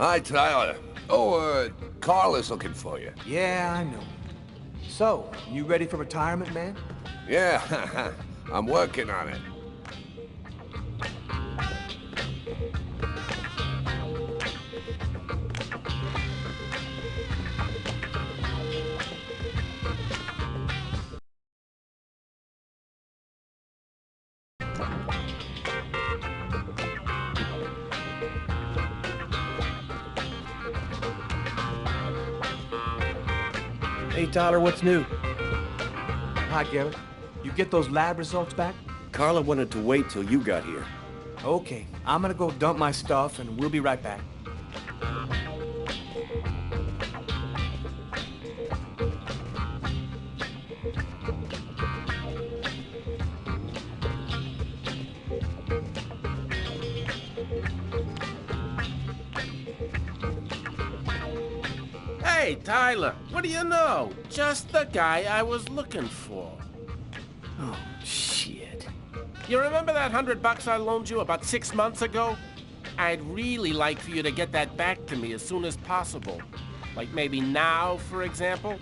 Hi, Tyler. Oh, Carl is looking for you. Yeah, I know. So, you ready for retirement, man? Yeah, I'm working on it. Hey, Tyler, what's new? Hi, Garrett. You get those lab results back? Carla wanted to wait till you got here. Okay, I'm gonna go dump my stuff, and we'll be right back. Hey, Tyler, what do you know? Just the guy I was looking for. Oh, shit. You remember that $100 I loaned you about 6 months ago? I'd really like for you to get that back to me as soon as possible. Like maybe now, for example?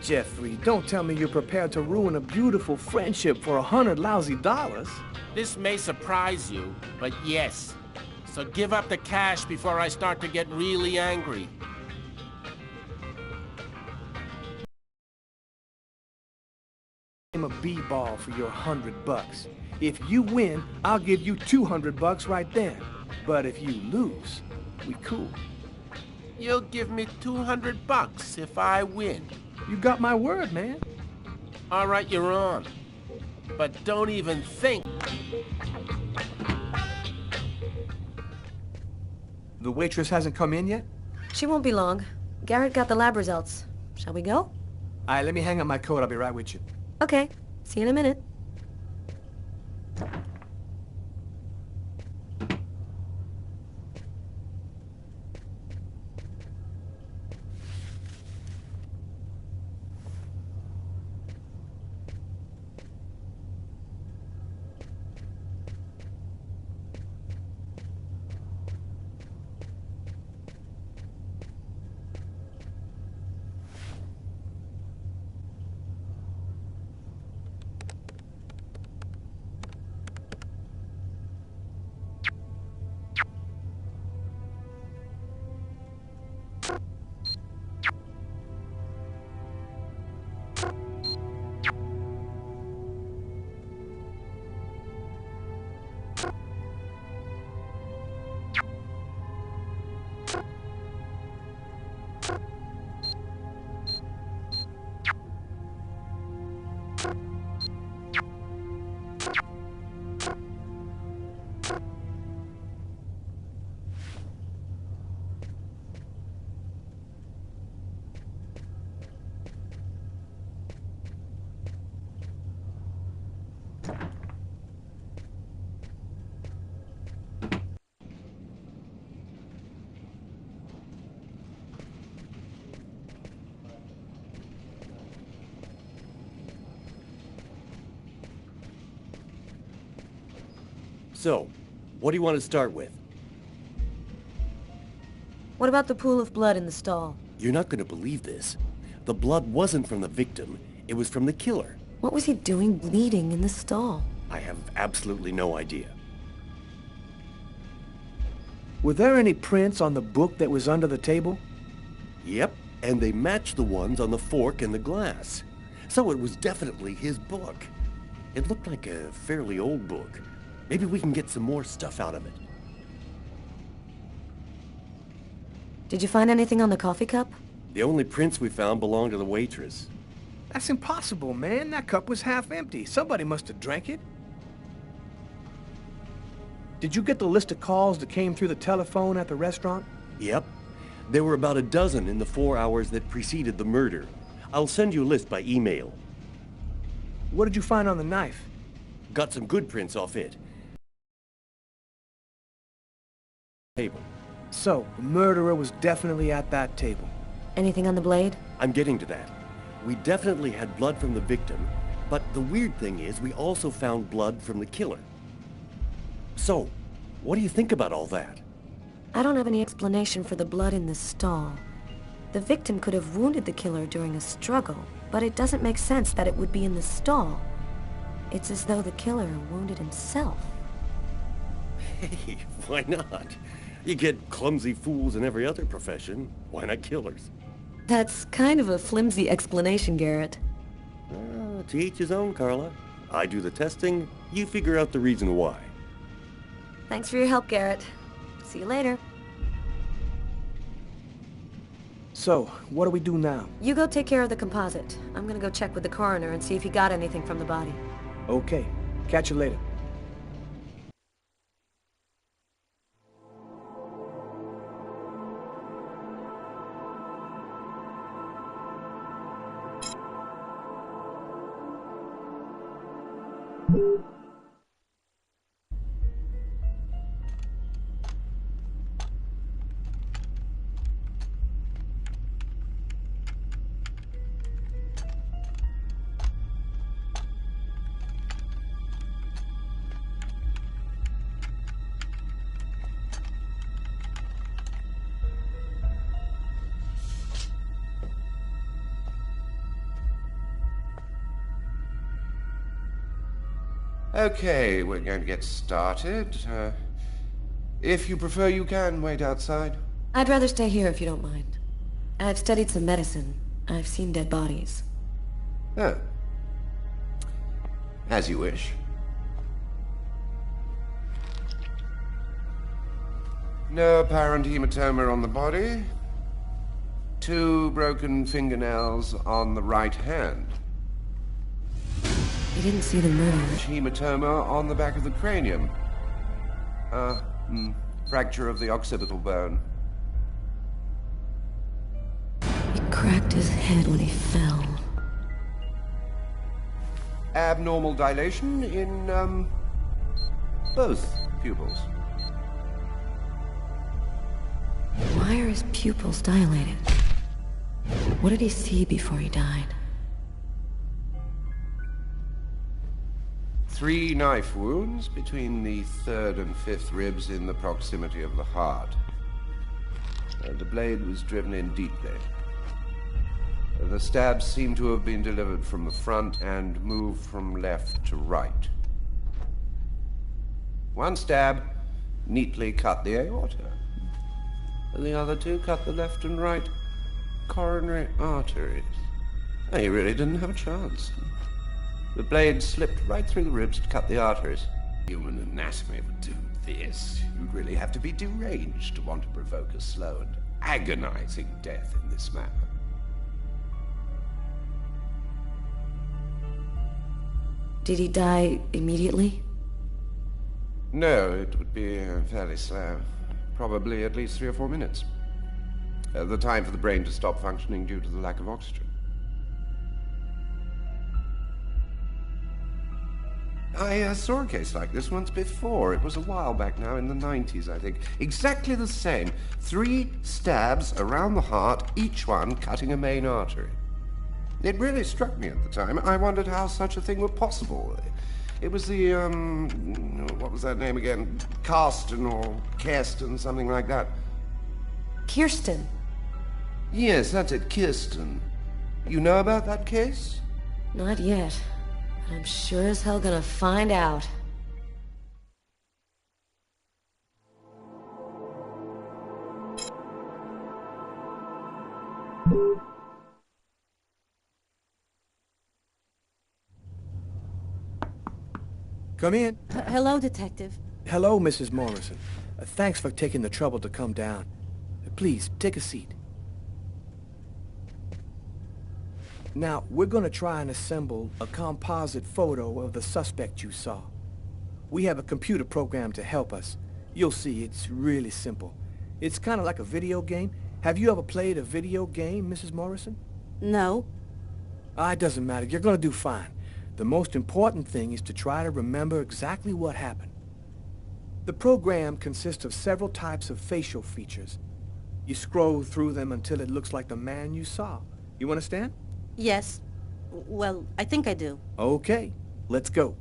Jeffrey, don't tell me you're prepared to ruin a beautiful friendship for $100 lousy. This may surprise you, but yes. So give up the cash before I start to get really angry. I'm a B-ball for your $100. If you win, I'll give you $200 right then. But if you lose, we cool. You'll give me $200 if I win. You got my word, man. All right, you're on. But don't even think. The waitress hasn't come in yet? She won't be long. Garrett got the lab results. Shall we go? All right, let me hang up my coat. I'll be right with you. Okay. See you in a minute. So, what do you want to start with? What about the pool of blood in the stall? You're not going to believe this. The blood wasn't from the victim, it was from the killer. What was he doing bleeding in the stall? I have absolutely no idea. Were there any prints on the book that was under the table? Yep, and they matched the ones on the fork and the glass. So it was definitely his book. It looked like a fairly old book. Maybe we can get some more stuff out of it. Did you find anything on the coffee cup? The only prints we found belonged to the waitress. That's impossible, man. That cup was half empty. Somebody must have drank it. Did you get the list of calls that came through the telephone at the restaurant? Yep. There were about a dozen in the 4 hours that preceded the murder. I'll send you a list by email. What did you find on the knife? Got some good prints off it. Table. So, the murderer was definitely at that table. Anything on the blade? I'm getting to that. We definitely had blood from the victim, but the weird thing is we also found blood from the killer. So, What do you think about all that? I don't have any explanation for the blood in the stall. The victim could have wounded the killer during a struggle, but it doesn't make sense that it would be in the stall. It's as though the killer wounded himself. Hey, why not? You get clumsy fools in every other profession. Why not killers? That's kind of a flimsy explanation, Garrett. To each his own, Carla. I do the testing, you figure out the reason why. Thanks for your help, Garrett. See you later. So, what do we do now? You go take care of the composite. I'm gonna go check with the coroner and see if he got anything from the body. Okay. Catch you later. Okay, we're going to get started. If you prefer, you can wait outside. I'd rather stay here if you don't mind. I've studied some medicine. I've seen dead bodies. Oh. As you wish. No apparent hematoma on the body. 2 broken fingernails on the right hand. You didn't see the murder. Hematoma on the back of the cranium. Fracture of the occipital bone. He cracked his head when he fell. Abnormal dilation in, both pupils. Why are his pupils dilated? What did he see before he died? 3 knife wounds between the 3rd and 5th ribs in the proximity of the heart. The blade was driven in deeply. The stabs seem to have been delivered from the front and moved from left to right. 1 stab neatly cut the aorta. The other 2 cut the left and right coronary arteries. He really didn't have a chance. The blade slipped right through the ribs to cut the arteries. Human anatomy would do this. You'd really have to be deranged to want to provoke a slow and agonizing death in this manner. Did he die immediately? No, it would be fairly slow. Probably at least 3 or 4 minutes. The time for the brain to stop functioning due to the lack of oxygen. I saw a case like this once before. It was a while back now, in the 90s, I think. Exactly the same. 3 stabs around the heart, each one cutting a main artery. It really struck me at the time. I wondered how such a thing were possible. It was the, what was that name again? Karsten or Kirsten, something like that. Kirsten. Yes, that's it, Kirsten. You know about that case? Not yet. But I'm sure as hell gonna find out. Come in. Hello, Detective. Hello, Mrs. Morrison. Thanks for taking the trouble to come down. Please, take a seat. Now, we're gonna try and assemble a composite photo of the suspect you saw. We have a computer program to help us. You'll see, it's really simple. It's kind of like a video game. Have you ever played a video game, Mrs. Morrison? No. It doesn't matter. You're gonna do fine. The most important thing is to try to remember exactly what happened. The program consists of several types of facial features. You scroll through them until it looks like the man you saw. You understand? Yes. Well, I think I do. Okay, let's go.